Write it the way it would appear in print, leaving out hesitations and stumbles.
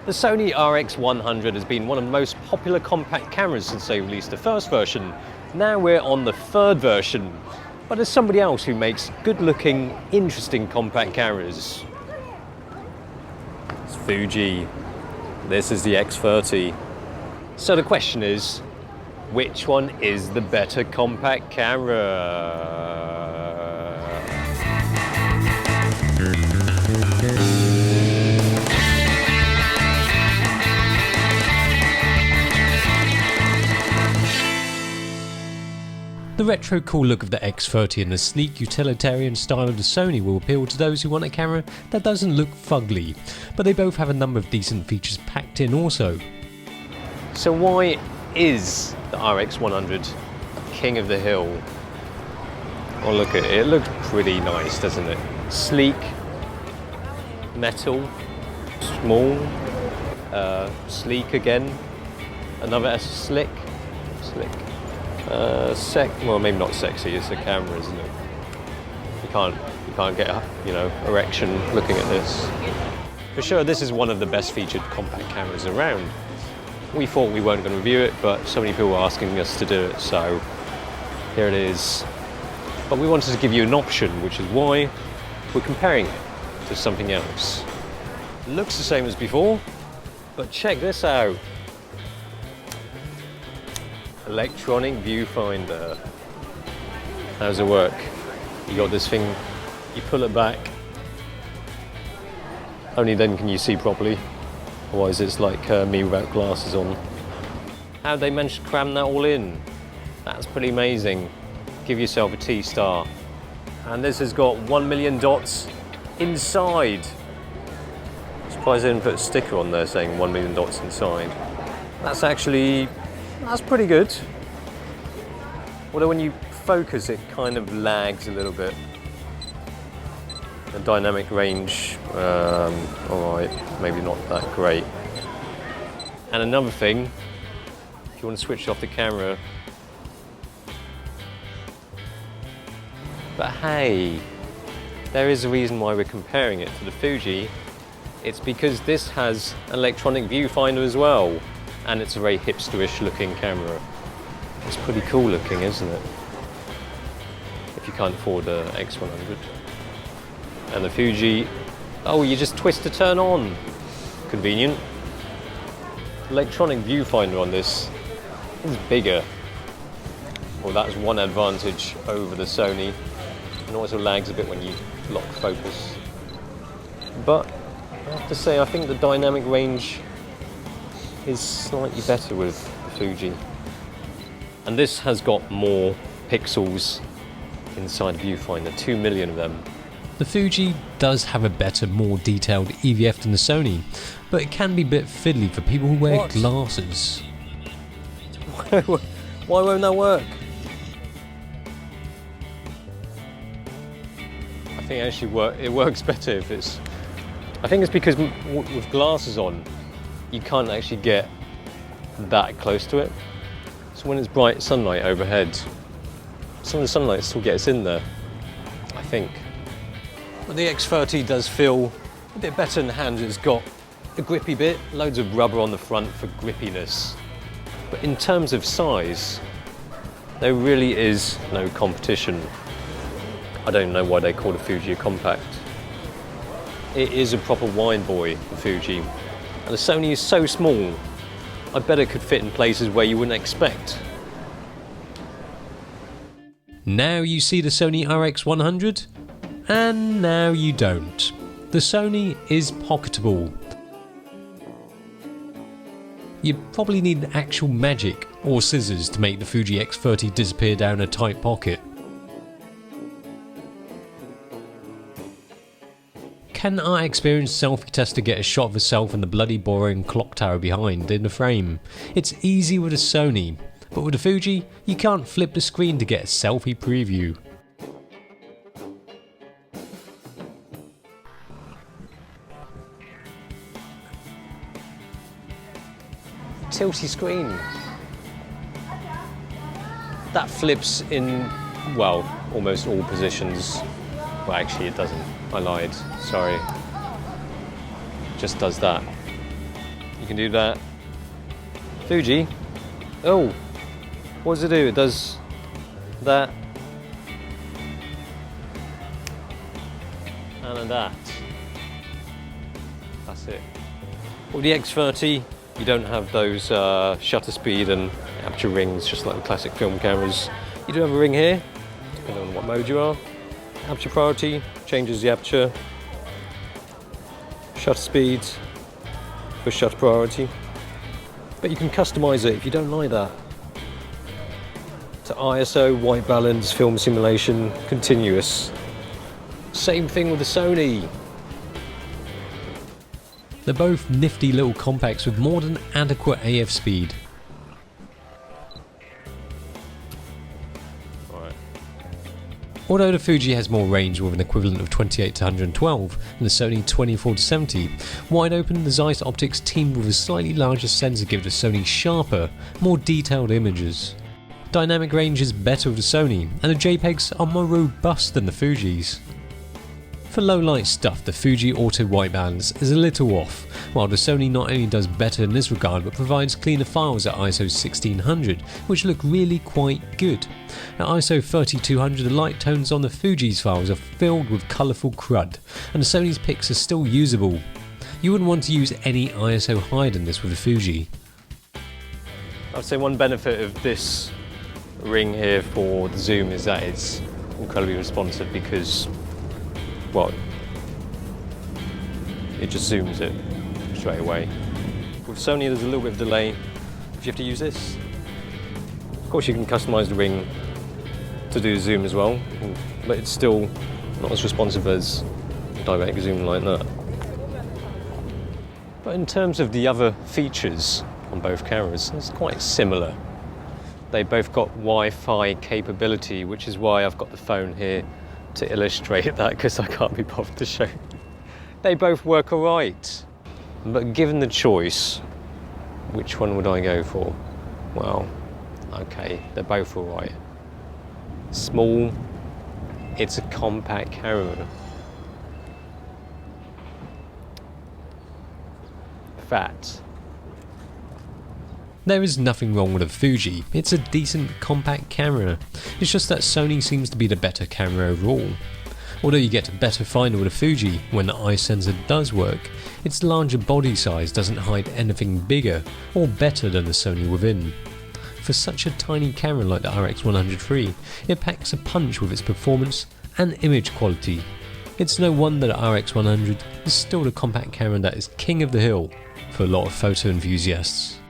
The Sony RX100 has been one of the most popular compact cameras since they released the first version. Now we're on the third version, but there's somebody else who makes good-looking, interesting compact cameras. It's Fuji. This is the X30. So the question is, which one is the better compact camera? The retro cool look of the X30 and the sleek utilitarian style of the Sony will appeal to those who want a camera that doesn't look fugly, but they both have a number of decent features packed in also. So why is the RX100 king of the hill? Oh, look at it, it looks pretty nice, doesn't it? Sleek, metal, small, sleek again, another S, slick. Well, maybe not sexy, it's a camera, isn't it? You can't get a, erection looking at this. For sure, this is one of the best featured compact cameras around. We thought we weren't going to review it, but so many people were asking us to do it, so here it is. But we wanted to give you an option, which is why we're comparing it to something else. It looks the same as before, but check this out. Electronic viewfinder. How does it work? You got this thing, you pull it back. Only then can you see properly. Otherwise it's like me without glasses on. How'd they manage to cram that all in? That's pretty amazing. Give yourself a T-star. And this has got 1 million dots inside. Surprised they didn't put a sticker on there saying 1 million dots inside. That's pretty good. Although when you focus, it kind of lags a little bit. The dynamic range, alright, maybe not that great. And another thing, if you want to switch off the camera, but hey, there is a reason why we're comparing it to the Fuji. It's because this has an electronic viewfinder as well. And it's a very hipsterish looking camera. It's pretty cool looking, isn't it? If you can't afford the X100. And the Fuji, oh, you just twist to turn on. Convenient. Electronic viewfinder on this is bigger. Well, that's one advantage over the Sony. And also lags a bit when you lock focus. But I have to say, I think the dynamic range is slightly better with the Fuji. And this has got more pixels inside the viewfinder, 2 million of them. The Fuji does have a better, more detailed EVF than the Sony, but it can be a bit fiddly for people who wear glasses. Why won't that work? I think it works better if it's... I think it's because with glasses on, you can't actually get that close to it. So when it's bright sunlight overhead, some of the sunlight still gets in there, I think. But the X30 does feel a bit better in the hands. It's got a grippy bit, loads of rubber on the front for grippiness. But in terms of size, there really is no competition. I don't know why they call the Fuji a compact. It is a proper wine boy, the Fuji. And the Sony is so small, I bet it could fit in places where you wouldn't expect. Now you see the Sony RX100, and now you don't. The Sony is pocketable. You probably need actual magic or scissors to make the Fuji X30 disappear down a tight pocket. Can our experienced selfie tester get a shot of herself and the bloody boring clock tower behind in the frame? It's easy with a Sony, but with a Fuji, you can't flip the screen to get a selfie preview. Tilty screen. That flips in, well, almost all positions. Well, actually it doesn't. I lied, sorry. Just does that. You can do that. Fuji, oh, what does it do? It does that and that. That's it. With the X30, you don't have those shutter speed and aperture rings, just like the classic film cameras. You do have a ring here, depending on what mode you are. Aperture priority changes the aperture. Shutter speed for shutter priority. But you can customize it if you don't like that. To ISO, white balance, film simulation, continuous. Same thing with the Sony. They're both nifty little compacts with more than adequate AF speed. Right. Although the Fuji has more range with an equivalent of 28 to 112 and the Sony 24 to 70, wide open the Zeiss optics teamed with a slightly larger sensor give the Sony sharper, more detailed images. Dynamic range is better with the Sony, and the Jpegs are more robust than the Fujis. For low light stuff, the Fuji auto white balance is a little off, while the Sony not only does better in this regard but provides cleaner files at ISO 1600, which look really quite good. At ISO 3200, the light tones on the Fuji's files are filled with colourful crud, and the Sony's pics are still usable. You wouldn't want to use any ISO higher than this with the Fuji. I'd say one benefit of this ring here for the zoom is that it's incredibly responsive because, well, it just zooms it straight away. With Sony there's a little bit of delay if you have to use this. Of course you can customise the ring to do the zoom as well, but it's still not as responsive as direct zoom like that. But in terms of the other features on both cameras, it's quite similar. They both got Wi-Fi capability, which is why I've got the phone here to illustrate that, because I can't be bothered to show. They both work alright, but given the choice, which one would I go for? Well, okay, they're both alright. Small, it's a compact camera. Fat. There is nothing wrong with a Fuji, it's a decent compact camera. It's just that Sony seems to be the better camera overall. Although you get a better finder with a Fuji when the eye sensor does work, its larger body size doesn't hide anything bigger or better than the Sony within. For such a tiny camera like the RX100 III, it packs a punch with its performance and image quality. It's no wonder the RX100 is still the compact camera that is king of the hill for a lot of photo enthusiasts.